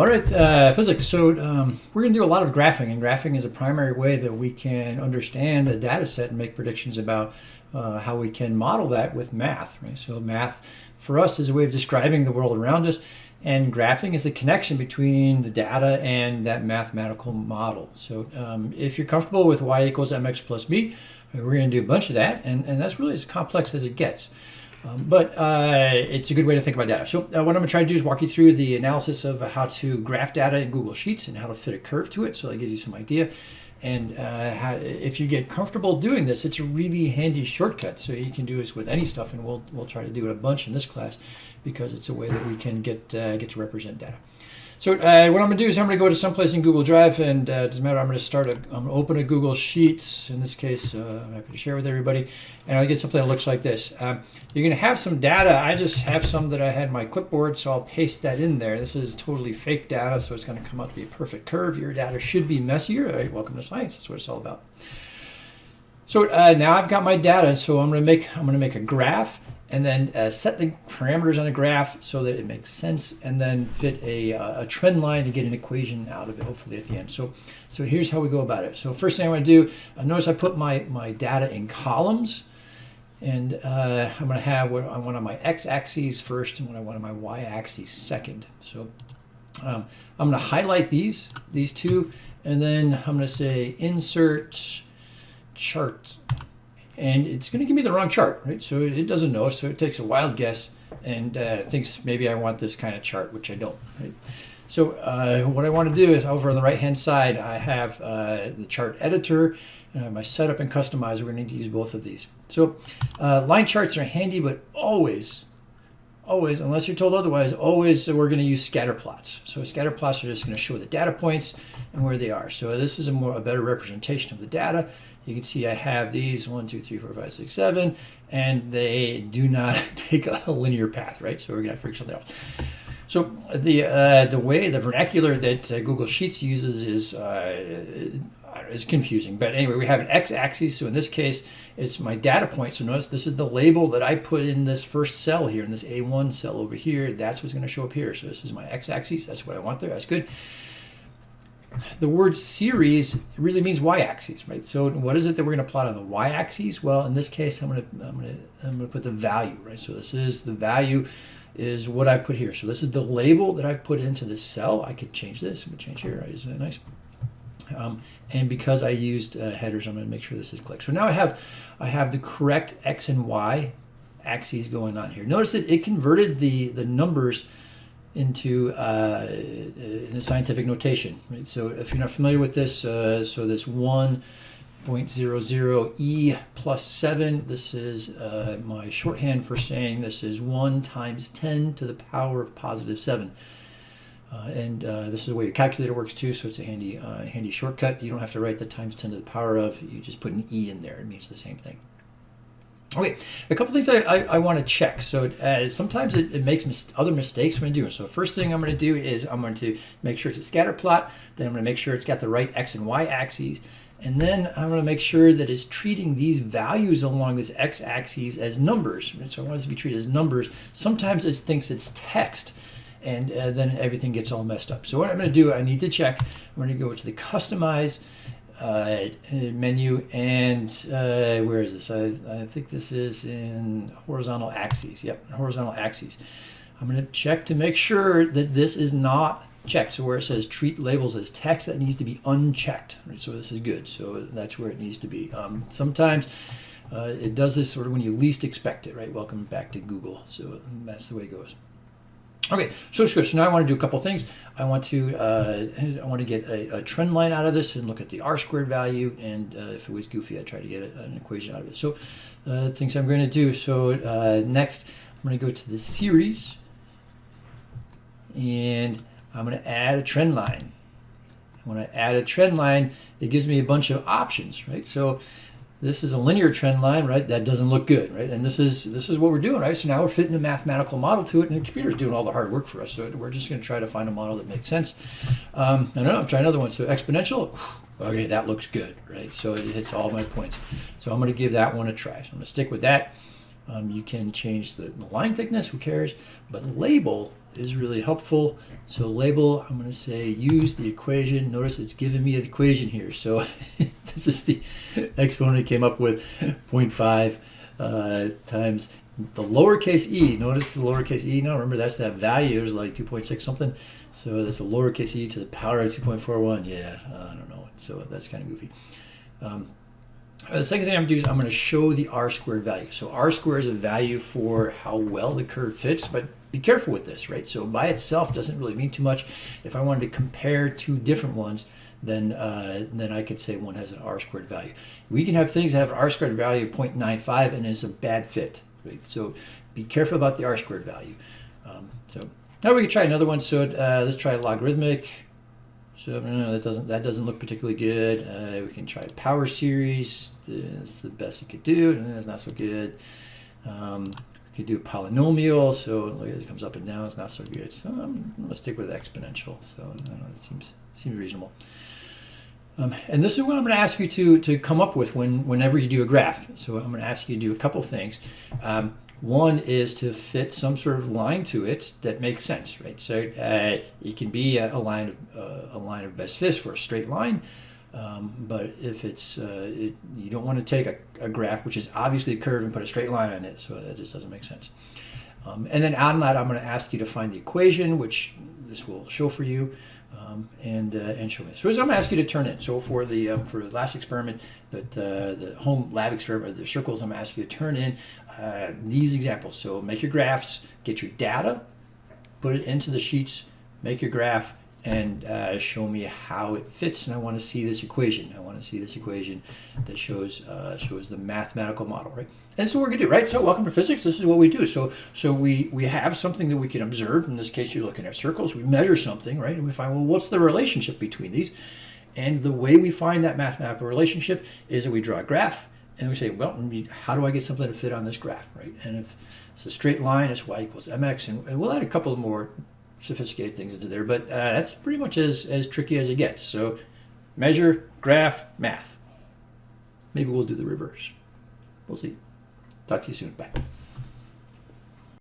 All right, physics. So we're going to do a lot of graphing, and graphing is a primary way that we can understand a data set and make predictions about how we can model that with math. Right? So math for us is a way of describing the world around us, and graphing is the connection between the data and that mathematical model. So if you're comfortable with y equals mx plus b, we're going to do a bunch of that, and that's really as complex as it gets. But it's a good way to think about data. So what I'm going to try to do is walk you through the analysis of how to graph data in Google Sheets and how to fit a curve to it, so that gives you some idea. And if you get comfortable doing this, it's a really handy shortcut. So you can do this with any stuff, and we'll try to do it a bunch in this class because it's a way that we can get to represent data. So what I'm going to do is I'm going to go to someplace in Google Drive, and it doesn't matter, I'm going to open a Google Sheets. In this case, I'm happy to share with everybody, and I'll get something that looks like this. You're going to have some data. I just have some that I had in my clipboard, so I'll paste that in there. This is totally fake data, so it's going to come out to be a perfect curve. Your data should be messier. All right, welcome to science. That's what it's all about. So now I've got my data, so I'm going to make a graph, and then set the parameters on a graph so that it makes sense, and then fit a trend line to get an equation out of it, hopefully at the end. So here's how we go about it. So first thing I'm going to do, notice I put my data in columns, and I'm going to have what I want on my x-axis first and what I want on my y-axis second. So I'm going to highlight these two, and then I'm going to say insert chart. And it's going to give me the wrong chart, right? So it doesn't know, so it takes a wild guess and thinks maybe I want this kind of chart, which I don't, right? So what I want to do is over on the right-hand side, I have the chart editor, and I have my setup and customizer. We're going to need to use both of these. So line charts are handy, but always, unless you're told otherwise, always we're going to use scatter plots. So scatter plots are just going to show the data points and where they are. So this is a better representation of the data. You can see I have these 1, 2, 3, 4, 5, 6, 7, and they do not take a linear path, right? So we're going to figure something else. So the vernacular that Google Sheets uses is confusing. But anyway, we have an x-axis. So in this case, it's my data point. So notice this is the label that I put in this first cell here, in this A1 cell over here. That's what's going to show up here. So this is my x-axis. That's what I want there. That's good. The word series really means y-axis, right? So what is it that we're going to plot on the y-axis? Well, in this case, I'm going to put the value, right? So this is the value is what I put here. So this is the label that I've put into this cell. I could change this. I'm going to change here, right? Isn't that nice? And because I used headers, I'm going to make sure this is clicked. So now I have the correct x and y axes going on here. Notice that it converted the numbers into in a scientific notation, right? So if you're not familiar with this, so this 1.00 e plus 7, this is my shorthand for saying this is 1 times 10 to the power of positive 7. And this is the way your calculator works too, so it's a handy shortcut. You don't have to write the times 10 to the power of, you just put an e in there. It means the same thing. Okay, a couple things I want to check. So sometimes it makes other mistakes when doing it. So first thing I'm going to do is I'm going to make sure it's a scatter plot. Then I'm going to make sure it's got the right x and y axes. And then I'm going to make sure that it's treating these values along this x-axis as numbers. So I want it to be treated as numbers. Sometimes it thinks it's text, and then everything gets all messed up. So what I'm going to do, I need to check. I'm going to go to the Customize menu, and where is this? I think this is in horizontal axes. Yep, horizontal axes. I'm going to check to make sure that this is not checked. So where it says treat labels as text, that needs to be unchecked. Right? So this is good. So that's where it needs to be. Sometimes it does this sort of when you least expect it, right? Welcome back to Google. So that's the way it goes. Okay, so it's good. So now I want to do a couple things. I want to get a trend line out of this and look at the r-squared value. And if it was goofy, I'd try to get an equation out of it. So things I'm going to do. So next, I'm going to go to the series, and I'm going to add a trend line. When I add a trend line, it gives me a bunch of options, right? So this is a linear trend line, right? That doesn't look good, right? And this is what we're doing, right? So now we're fitting a mathematical model to it, and the computer's doing all the hard work for us. So we're just going to try to find a model that makes sense. I don't know, I'm trying another one. So exponential, okay, that looks good, right? So it hits all my points. So I'm going to give that one a try. So I'm going to stick with that. You can change the line thickness, who cares? But label is really helpful. So label, I'm going to say use the equation. Notice it's giving me an equation here. So this is the exponent came up with 0.5 times the lowercase e. Notice the lowercase e. Now remember that's that value is like 2.6 something. So that's a lowercase e to the power of 2.41. Yeah, I don't know. So that's kind of goofy. The second thing I'm going to do is I'm going to show the r-squared value. So r-squared is a value for how well the curve fits, but be careful with this, right? So by itself doesn't really mean too much. If I wanted to compare two different ones, then I could say one has an r-squared value. We can have things that have an r-squared value of 0.95 and it's a bad fit, right? So be careful about the r-squared value. So now we can try another one. So let's try logarithmic. So that doesn't look particularly good. We can try power series. That's the best it could do. And that's not so good. We could do a polynomial. So look at this, it comes up and down. It's not so good. So I'm going to stick with exponential. So I don't know, it seems reasonable. And this is what I'm going to ask you to come up with whenever you do a graph. So I'm going to ask you to do a couple things. One is to fit some sort of line to it that makes sense, right? So it can be a line of best fits for a straight line, but if it's you don't want to take a graph which is obviously a curve and put a straight line on it, so that just doesn't make sense. And then on that, I'm going to ask you to find the equation, which this will show for you, and show me. So I'm going to ask you to turn in. So for the last experiment, the home lab experiment, the circles, I'm going to ask you to turn in these examples. So make your graphs, get your data, put it into the sheets, make your graph, and show me how it fits. And I want to see this equation. I want to see this equation that shows the mathematical model, right? And that's what we're going to do, right? So welcome to physics. This is what we do. So we have something that we can observe. In this case, you're looking at circles. We measure something, right? And we find, well, what's the relationship between these? And the way we find that mathematical relationship is that we draw a graph. And we say, well, how do I get something to fit on this graph, right? And if it's a straight line, it's y equals mx. And we'll add a couple of more sophisticated things into there, but that's pretty much as tricky as it gets. So measure, graph, math. Maybe we'll do the reverse. We'll see. Talk to you soon. Bye.